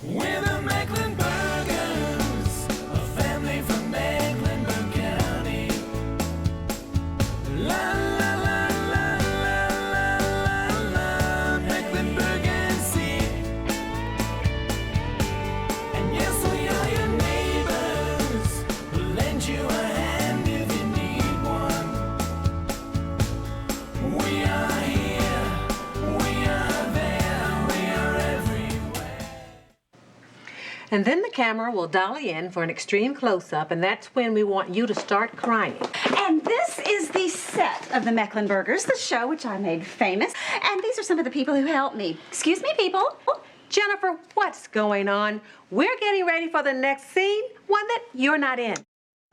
We're the Mecklenburgers, a family from Mecklenburg County. La la la la la la la, Mecklenburgers. And yes, we are your neighbors. We'll lend you a hand if you need one. We are here, we are there, we are everywhere. And then the camera will dolly in for an extreme close-up, and that's when we want you to start crying. And this is the set of the Mecklenburgers, the show which I made famous. And these are some of the people who helped me. Excuse me, people. Jennifer, what's going on? We're getting ready for the next scene, one that you're not in.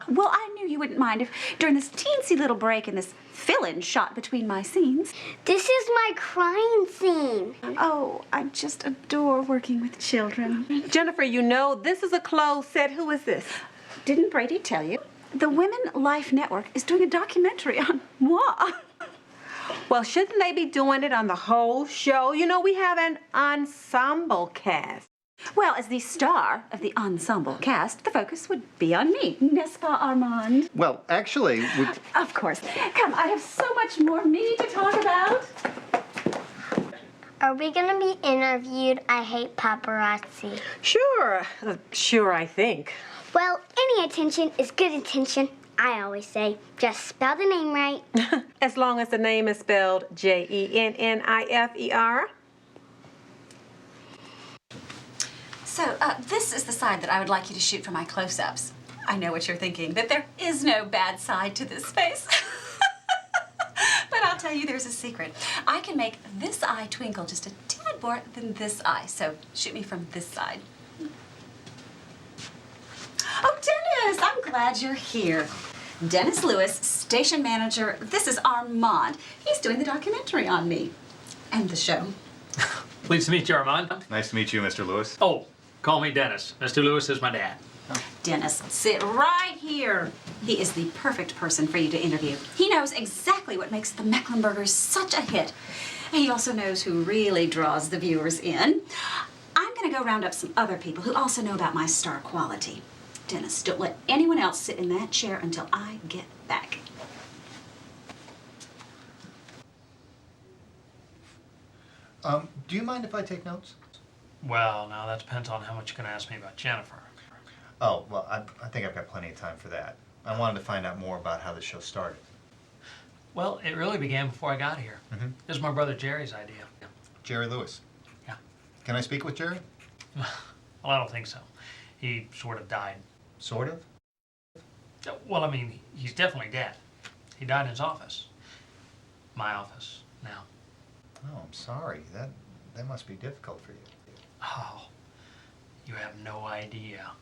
Well, I knew you wouldn't mind if during this teensy little break in this fill-in shot between my scenes. This is my crying scene. Oh, I just adore working with children. Jennifer, you know this is a closed set. Who is this? Didn't Brady tell you? The Women Life Network is doing a documentary on moi. Well, shouldn't they be doing it on the whole show? You know, we have an ensemble cast. Well, as the star of the ensemble cast, the focus would be on me. N'est-ce pas, Armand? Well, actually, Of course. Come, I have so much more me to talk about. Are we gonna be interviewed? I hate paparazzi. Sure, I think. Well, any attention is good attention. I always say, just spell the name right. As long as the name is spelled Jennifer. So, this is the side that I would like you to shoot for my close-ups. I know what you're thinking, that there is no bad side to this face. But I'll tell you, there's a secret. I can make this eye twinkle just a tad more than this eye, so shoot me from this side. Oh, Dennis, I'm glad you're here. Dennis Lewis, station manager. This is Armand. He's doing the documentary on me and the show. Pleased to meet you, Armand. nice to meet you, Mr. Lewis. Oh, call me Dennis. Mr. Lewis is my dad. Dennis, sit right here. He is the perfect person for you to interview. He knows exactly what makes the Mecklenburgers such a hit. He also knows who really draws the viewers in. I'm going to go round up some other people who also know about my star quality. Dennis, don't let anyone else sit in that chair until I get back. Do you mind if I take notes? Well, now that depends on how much you're going to ask me about Jennifer. Oh, well, I think I've got plenty of time for that. I wanted to find out more about how the show started. Well, it really began before I got here. Mm-hmm. It was my brother Jerry's idea. Jerry Lewis. Yeah. Can I speak with Jerry? Well, I don't think so. He sort of died. Sort of? Well, I mean, he's definitely dead. He died in his office. My office, now. Oh, I'm sorry. That must be difficult for you. Oh, you have no idea.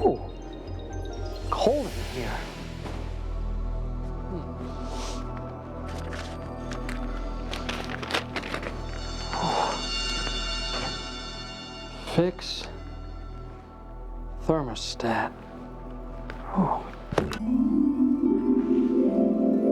Ooh, cold in here. Fix thermostat. Oh.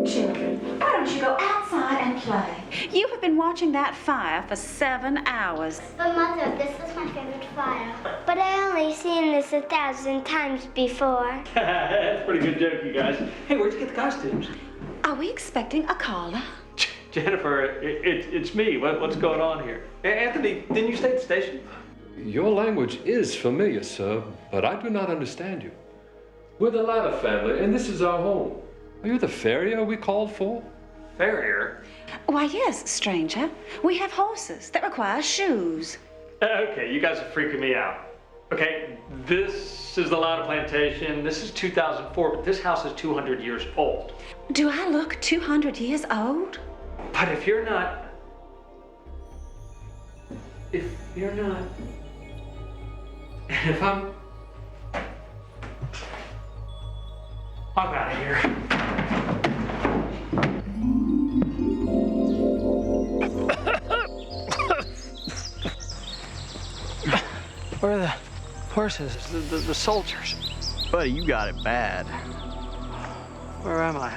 Children, why don't you go outside and play? You have been watching that fire for 7 hours. But Mother, this is my favorite fire. But I only seen this 1,000 times before. That's a pretty good joke, you guys. Hey, where'd you get the costumes? Are we expecting a caller? Jennifer, it's me. What's going on here? Anthony, didn't you stay at the station? Your language is familiar, sir, but I do not understand you. We're the Latta family, and this is our home. Are you the farrier we called for? Farrier? Why, yes, stranger. We have horses that require shoes. Okay, you guys are freaking me out. Okay, this is the Latta plantation. This is 2004, but this house is 200 years old. Do I look 200 years old? But if you're not... If I'm out of here. Where are the horses, the soldiers? Buddy, you got it bad. Where am I?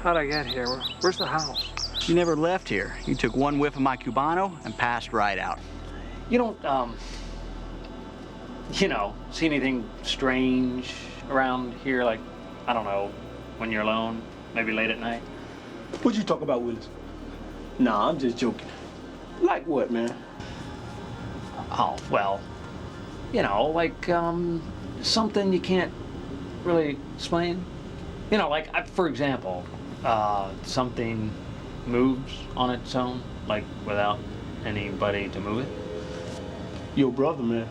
How'd I get here? Where's the house? You never left here. You took one whiff of my Cubano and passed right out. You don't, see anything strange around here? Like, I don't know, when you're alone, maybe late at night? What you talk about, Willis? Nah, I'm just joking. Like what, man? Oh, well, like, something you can't really explain. Like, for example, something moves on its own, like, without anybody to move it. Your brother, man.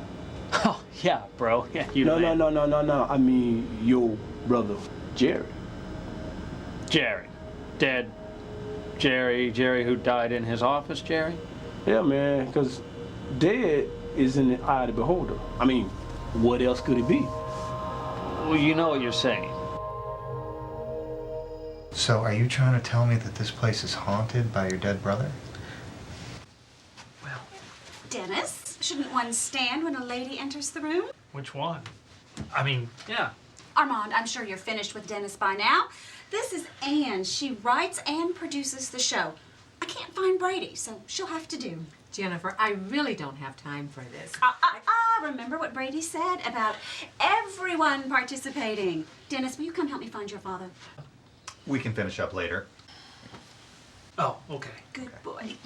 Oh, yeah, bro. Yeah, you know. No. I mean, your brother, Jerry. Jerry. Dead. Jerry who died in his office, Jerry? Yeah, man, because dead is in the eye of the beholder. I mean, what else could it be? Well, you know what you're saying. So are you trying to tell me that this place is haunted by your dead brother? Dennis, shouldn't one stand when a lady enters the room? Which one? I mean, yeah. Armand, I'm sure you're finished with Dennis by now. This is Anne. She writes and produces the show. I can't find Brady, so she'll have to do. Jennifer, I really don't have time for this. Remember what Brady said about everyone participating. Dennis, will you come help me find your father? We can finish up later. Oh, okay. Good boy.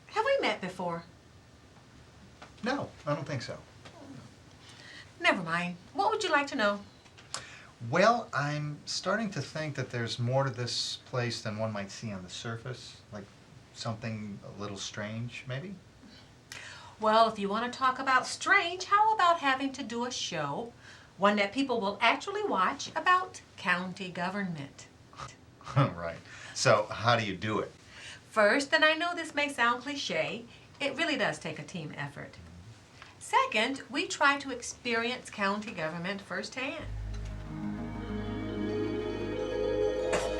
Have we met before? No, I don't think so. Never mind. What would you like to know? Well, I'm starting to think that there's more to this place than one might see on the surface. Like something a little strange, maybe? Well, if you want to talk about strange, how about having to do a show, one that people will actually watch, about county government? Right. So how do you do it? First, and I know this may sound cliche, it really does take a team effort. Second, we try to experience county government firsthand.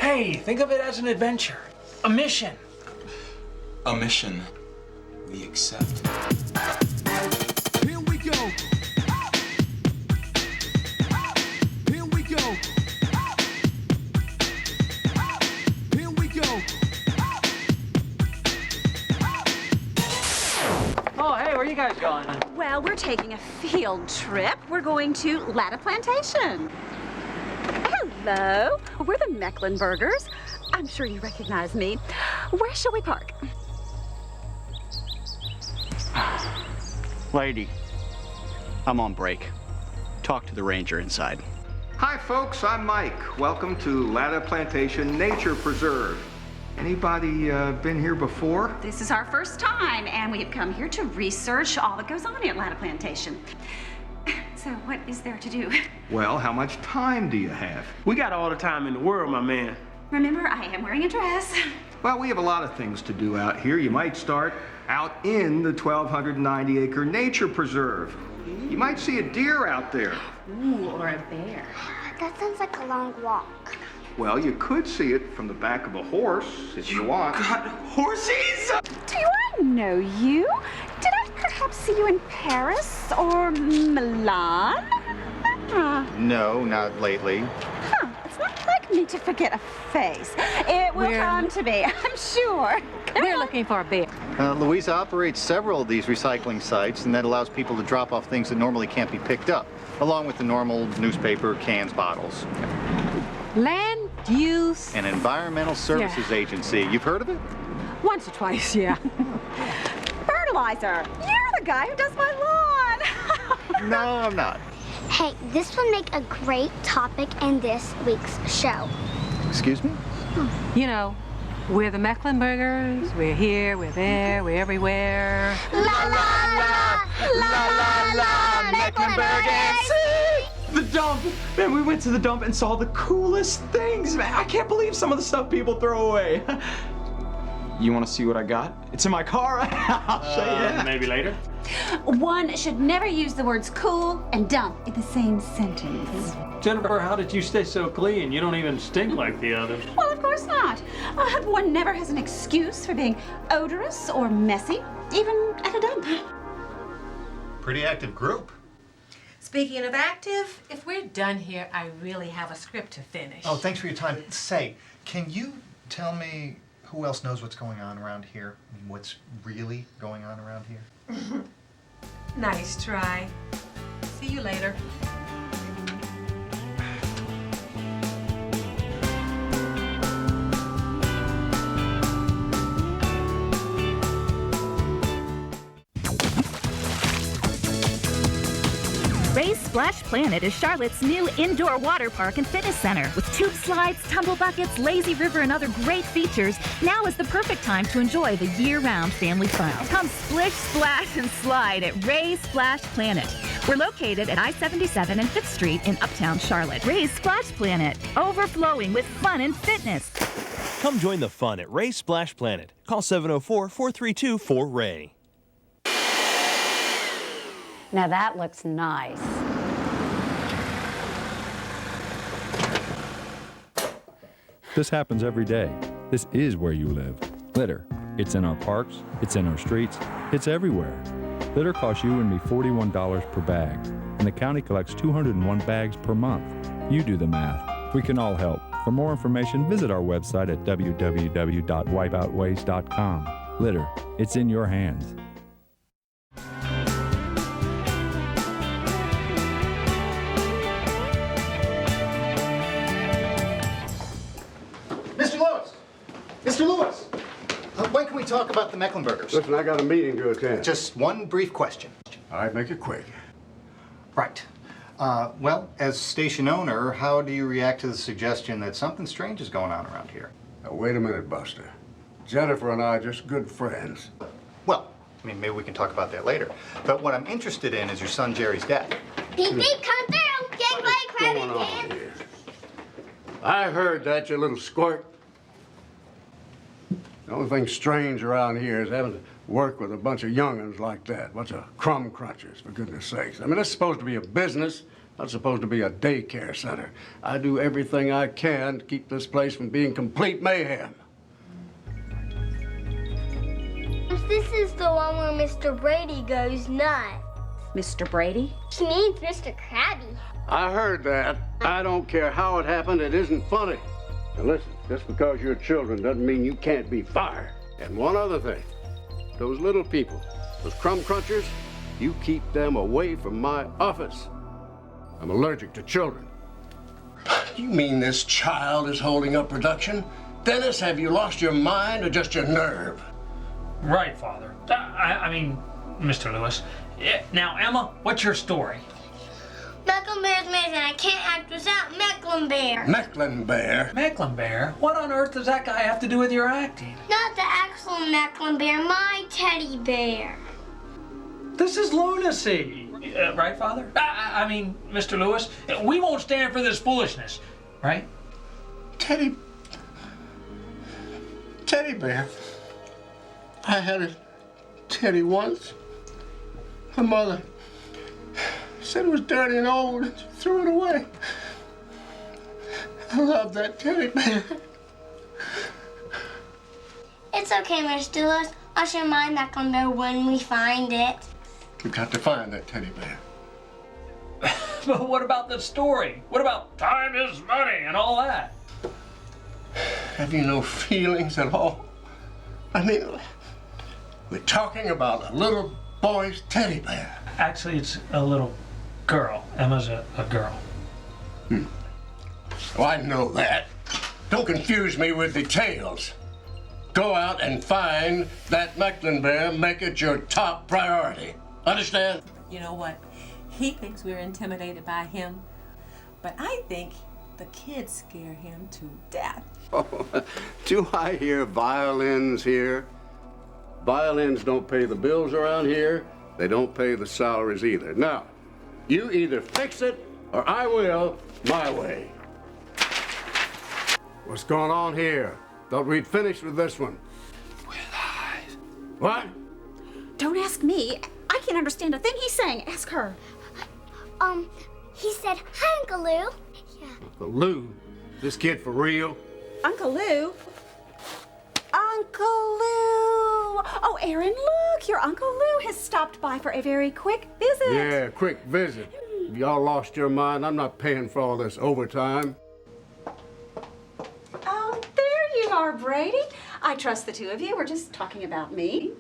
Hey, think of it as an adventure, a mission. A mission we accept. Here we go. Here we go. Here we go. Oh, hey, where are you guys going? Well, we're taking a field trip. We're going to Latta Plantation. Hello, we're the Mecklenburgers. I'm sure you recognize me. Where shall we park? Lady, I'm on break. Talk to the ranger inside. Hi folks, I'm Mike. Welcome to Latta Plantation Nature Preserve. Anybody been here before? This is our first time, and we have come here to research all that goes on at Latta Plantation. So what is there to do? Well, how much time do you have? We got all the time in the world, my man. Remember, I am wearing a dress. Well, we have a lot of things to do out here. You might start out in the 1,290-acre Nature Preserve. You might see a deer out there. Ooh, or a bear. That sounds like a long walk. Well, you could see it from the back of a horse if you want. Got horses? Do I know you? Did I perhaps see you in Paris or Milan? No, not lately. Huh, it's not like me to forget a face. It will come to me, I'm sure. We're looking for a bear. Louisa operates several of these recycling sites, and that allows people to drop off things that normally can't be picked up, along with the normal newspaper, cans, bottles. Land Use... An environmental services agency. You've heard of it? Once or twice, yeah. Fertilizer. You're the guy who does my lawn. No, I'm not. Hey, this would make a great topic in this week's show. Excuse me? You know, we're the Mecklenburgers. We're here, we're there, we're everywhere. La la la, la la la, Mecklenburgers. The dump! Man, we went to the dump and saw the coolest things, man. I can't believe some of the stuff people throw away. You want to see what I got? It's in my car. I'll show you. Maybe later? One should never use the words cool and dump in the same sentence. Jennifer, how did you stay so clean? You don't even stink like the others. Well, of course not. One never has an excuse for being odorous or messy, even at a dump. Pretty active group. Speaking of active, if we're done here, I really have a script to finish. Oh, thanks for your time. Say, can you tell me who else knows what's going on around here? What's really going on around here? Nice try. See you later. Ray's Splash Planet is Charlotte's new indoor water park and fitness center. With tube slides, tumble buckets, lazy river, and other great features, now is the perfect time to enjoy the year-round family fun. Come splish, splash, and slide at Ray's Splash Planet. We're located at I-77 and 5th Street in Uptown Charlotte. Ray's Splash Planet, overflowing with fun and fitness. Come join the fun at Ray's Splash Planet. Call 704-432-4RAY. Now that looks nice. This happens every day. This is where you live. Litter. It's in our parks, it's in our streets, it's everywhere. Litter costs you and me $41 per bag, and the county collects 201 bags per month. You do the math. We can all help. For more information, visit our website at www.wipeoutwaste.com. Litter. It's in your hands. Mr. Lewis, when can we talk about the Mecklenburgers? Listen, I got a meeting to attend. Just one brief question. All right, make it quick. Right. Well, as station owner, how do you react to the suggestion that something strange is going on around here? Now, wait a minute, Buster. Jennifer and I are just good friends. Well, I mean, maybe we can talk about that later. But what I'm interested in is your son Jerry's death. Beep, beep, come through. Get away, What's going on here? I heard that, you little squirt. The only thing strange around here is having to work with a bunch of young'uns like that. A bunch of crumb crunchers, for goodness sakes. I mean, it's supposed to be a business, not supposed to be a daycare center. I do everything I can to keep this place from being complete mayhem. This is the one where Mr. Brady goes nuts. Mr. Brady? She means Mr. Krabby. I heard that. I don't care how it happened, it isn't funny. Now listen, just because you're children doesn't mean you can't be fired. And one other thing, those little people, those crumb crunchers, you keep them away from my office. I'm allergic to children. You mean this child is holding up production? Dennis, have you lost your mind or just your nerve? Right, Father. I mean, Mr. Lewis. Now, Emma, what's your story? Mecklenburgers amazing. I can't act without Mecklenburg. Mecklenburg? Mecklenburg? What on earth does that guy have to do with your acting? Not the actual Mecklenburg, my teddy bear. This is lunacy. Right, Father? I mean, Mr. Lewis, we won't stand for this foolishness, right? Teddy bear. I had a teddy once. Her mother said it was dirty and old and she threw it away. I love that teddy bear. It's okay, Mr. Lewis. I'll show my Mecklenburg when we find it. We've got to find that teddy bear. But what about the story? What about time is money and all that? Have you no feelings at all? I mean, we're talking about a little boy's teddy bear. Actually, it's a little girl. Emma's a girl. Oh, I know that. Don't confuse me with details. Go out and find that Mecklenburg. Make it your top priority. Understand? You know what? He thinks we're intimidated by him, but I think the kids scare him to death. Oh, do I hear violins here? Violins don't pay the bills around here. They don't pay the salaries either. Now, you either fix it or I will my way. What's going on here? Thought we'd finish with this one. With eyes. What? Don't ask me. I can't understand a thing he's saying. Ask her. He said, hi, Uncle Lou. Yeah. Uncle Lou? This kid for real? Uncle Lou? Aaron, look, your Uncle Lou has stopped by for a very quick visit. Yeah, quick visit. Y'all lost your mind. I'm not paying for all this overtime. Oh, there you are, Brady. I trust the two of you were just talking about me.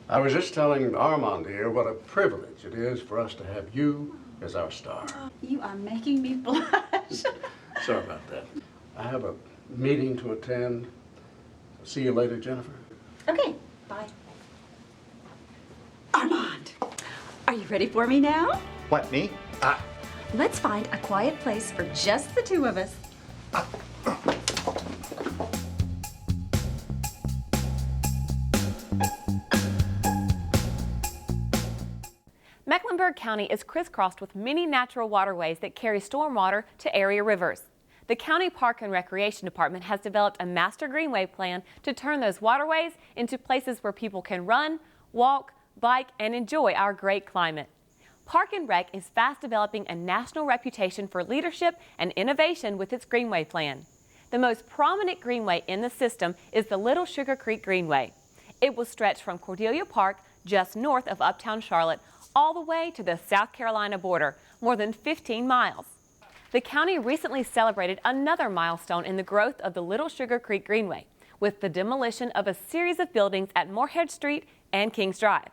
I was just telling Armand here what a privilege it is for us to have you as our star. You are making me blush. Sorry about that. I have a meeting to attend. See you later, Jennifer. Okay, bye. Armand, are you ready for me now? What, me? Let's find a quiet place for just the two of us. Mecklenburg County is crisscrossed with many natural waterways that carry stormwater to area rivers. The County Park and Recreation Department has developed a master greenway plan to turn those waterways into places where people can run, walk, bike, and enjoy our great climate. Park and Rec is fast developing a national reputation for leadership and innovation with its greenway plan. The most prominent greenway in the system is the Little Sugar Creek Greenway. It will stretch from Cordelia Park, just north of uptown Charlotte, all the way to the South Carolina border, more than 15 miles. The county recently celebrated another milestone in the growth of the Little Sugar Creek Greenway with the demolition of a series of buildings at Moorhead Street and Kings Drive.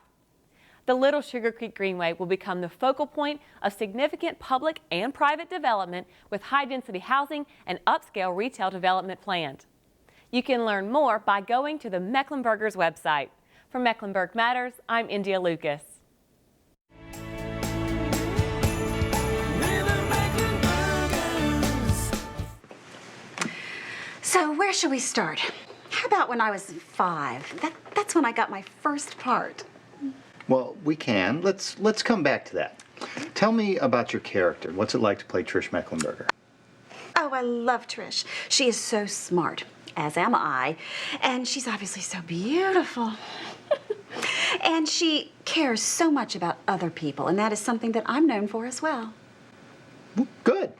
The Little Sugar Creek Greenway will become the focal point of significant public and private development with high-density housing and upscale retail development planned. You can learn more by going to the Mecklenburgers website. For Mecklenburg Matters, I'm India Lucas. So where should we start? How about when I was 5? That's when I got my first part. Well, we can. Let's come back to that. Tell me about your character. What's it like to play Trish Mecklenburger? Oh, I love Trish. She is so smart, as am I, and she's obviously so beautiful. And she cares so much about other people, and that is something that I'm known for as well. Good.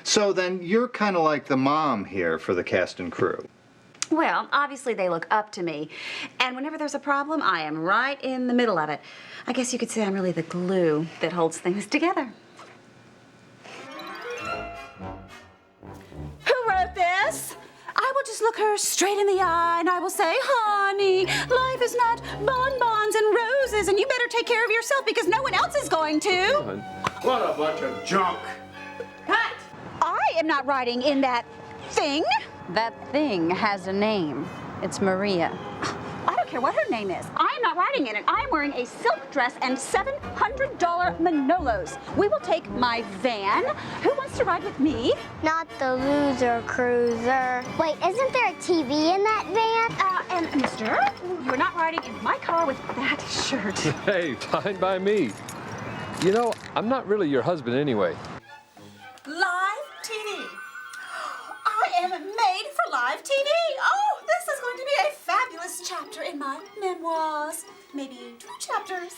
So then you're kind of like the mom here for the cast and crew. Well, obviously they look up to me, and whenever there's a problem, I am right in the middle of it. I guess you could say I'm really the glue that holds things together. Who wrote this? I will just look her straight in the eye and I will say, honey, life is not bonbons and roses, and you better take care of yourself because no one else is going to. What a bunch of junk. Cut! I am not writing in that thing. That thing has a name. It's Maria. I don't care what her name is. I am not riding in it. I am wearing a silk dress and $700 Manolos. We will take my van. Who wants to ride with me? Not the loser cruiser. Wait, isn't there a TV in that van? And mister, you're not riding in my car with that shirt. Hey, fine by me. You know, I'm not really your husband anyway. Live TV. I am made for live TV. Oh, this is going to be a fabulous chapter in my memoirs. Maybe 2 chapters.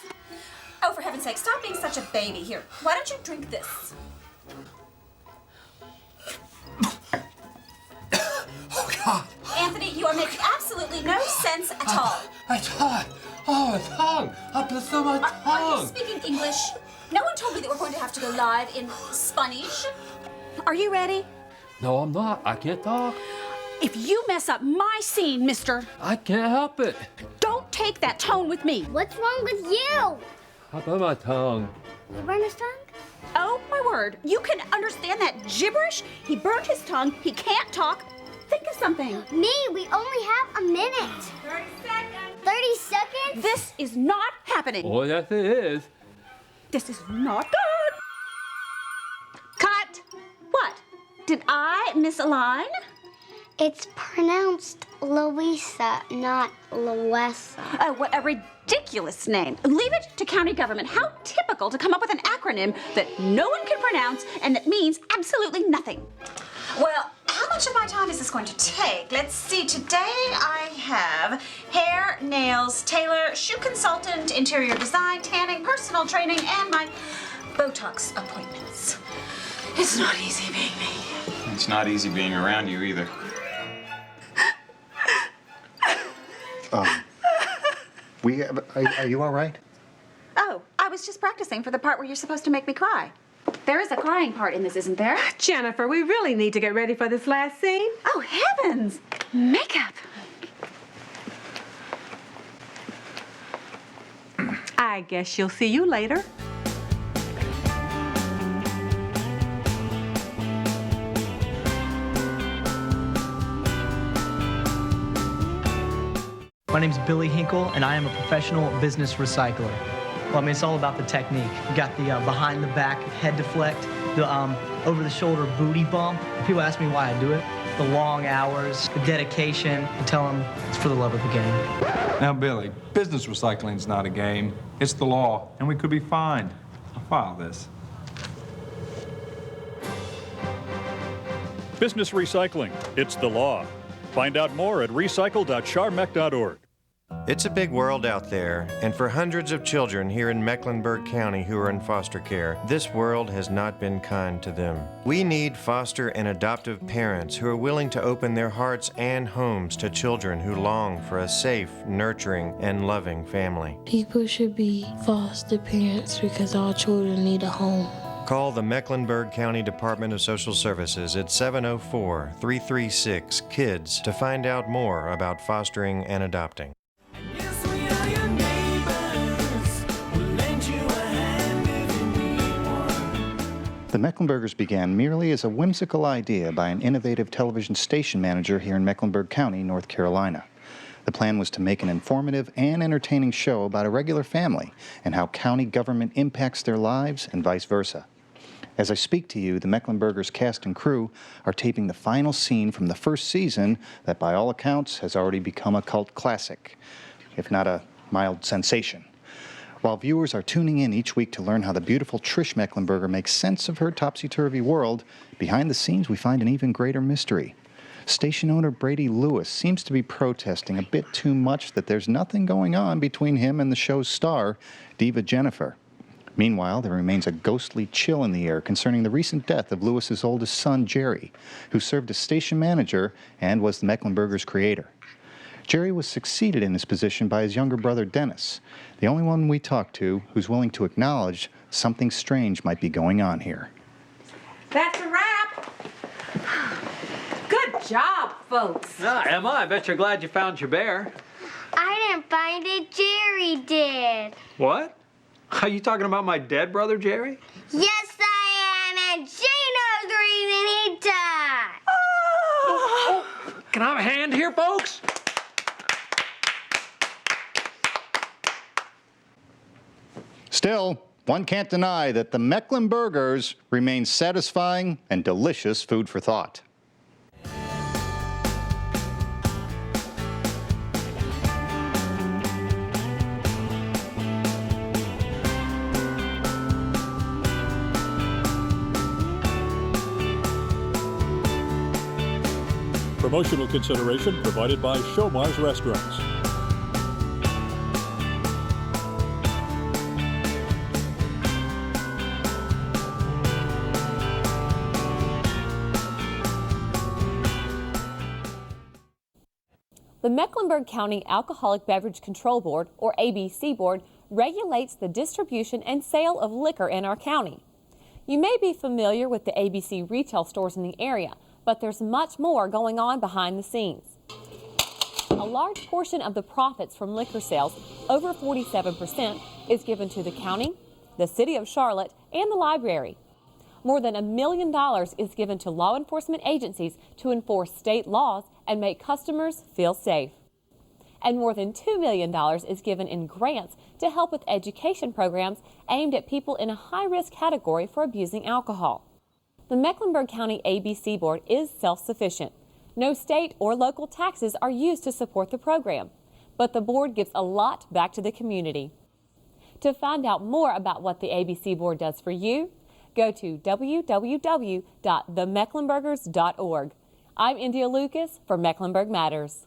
Oh, for heaven's sake, stop being such a baby. Here, why don't you drink this? Oh, God. Anthony, you are making absolutely no sense at all. My tongue. Oh, my tongue. Up the my tongue. Are you speaking English? No one told me that we're going to have to go live in Spanish. Are you ready? No, I'm not. I can't talk. If you mess up my scene, mister, I can't help it. don't take that tone with me. What's wrong with you? How about my tongue? You burned his tongue? Oh, my word. You can understand that gibberish? He burned his tongue. He can't talk. Think of something. Me, we only have a minute. 30 seconds. 30 seconds? This is not happening. Oh, yes, it is. This is not good. Cut. What? Did I miss a line? It's pronounced Louisa, not Louisa. Oh, what a ridiculous name. Leave it to county government. How typical to come up with an acronym that no one can pronounce and that means absolutely nothing. Well, how much of my time is this going to take? Let's see. Today I have hair, nails, tailor, shoe consultant, interior design, tanning, personal training, and my Botox appointments. It's not easy being me. It's not easy being around you either. Are you all right? Oh, I was just practicing for the part where you're supposed to make me cry. There is a crying part in this, isn't there? Jennifer, we really need to get ready for this last scene. Oh, heavens! Makeup! I guess she'll see you later. My name's Billy Hinkle, and I am a professional business recycler. Well, I mean, it's all about the technique. You got the behind the back head deflect, the over the shoulder booty bump. People ask me why I do it. The long hours, the dedication. I tell them it's for the love of the game. Now, Billy, business recycling's not a game. It's the law, and we could be fined. I'll file this. Business recycling, it's the law. Find out more at recycle.charmec.org. It's a big world out there, and for hundreds of children here in Mecklenburg County who are in foster care, this world has not been kind to them. We need foster and adoptive parents who are willing to open their hearts and homes to children who long for a safe, nurturing, and loving family. People should be foster parents because all children need a home. Call the Mecklenburg County Department of Social Services at 704-336-KIDS to find out more about fostering and adopting. The Mecklenburgers began merely as a whimsical idea by an innovative television station manager here in Mecklenburg County, North Carolina. The plan was to make an informative and entertaining show about a regular family and how county government impacts their lives and vice versa. As I speak to you, the Mecklenburgers cast and crew are taping the final scene from the first season that, by all accounts, has already become a cult classic, if not a mild sensation. While viewers are tuning in each week to learn how the beautiful Trish Mecklenburger makes sense of her topsy-turvy world, behind the scenes we find an even greater mystery. Station owner Brady Lewis seems to be protesting a bit too much that there's nothing going on between him and the show's star, diva Jennifer. Meanwhile, there remains a ghostly chill in the air concerning the recent death of Lewis's oldest son, Jerry, who served as station manager and was the Mecklenburgers' creator. Jerry was succeeded in his position by his younger brother, Dennis, the only one we talked to who's willing to acknowledge something strange might be going on here. That's a wrap. Good job, folks. Emma, I bet you're glad you found your bear. I didn't find it, Jerry did. What? Are you talking about my dead brother, Jerry? Yes, I am, and she knows the reason he died. Oh, can I have a hand here, folks? Still, one can't deny that the Mecklenburgers remain satisfying and delicious food for thought. Promotional consideration provided by Shomar's Restaurants. The Mecklenburg County Alcoholic Beverage Control Board, or ABC Board, regulates the distribution and sale of liquor in our county. You may be familiar with the ABC retail stores in the area, but there's much more going on behind the scenes. A large portion of the profits from liquor sales, over 47%, is given to the county, the city of Charlotte, and the library. More than $1 million is given to law enforcement agencies to enforce state laws and make customers feel safe. And more than $2 million is given in grants to help with education programs aimed at people in a high-risk category for abusing alcohol. The Mecklenburg County ABC Board is self-sufficient. No state or local taxes are used to support the program, but the board gives a lot back to the community. To find out more about what the ABC Board does for you, go to www.themecklenburgers.org. I'm India Lucas for Mecklenburg Matters.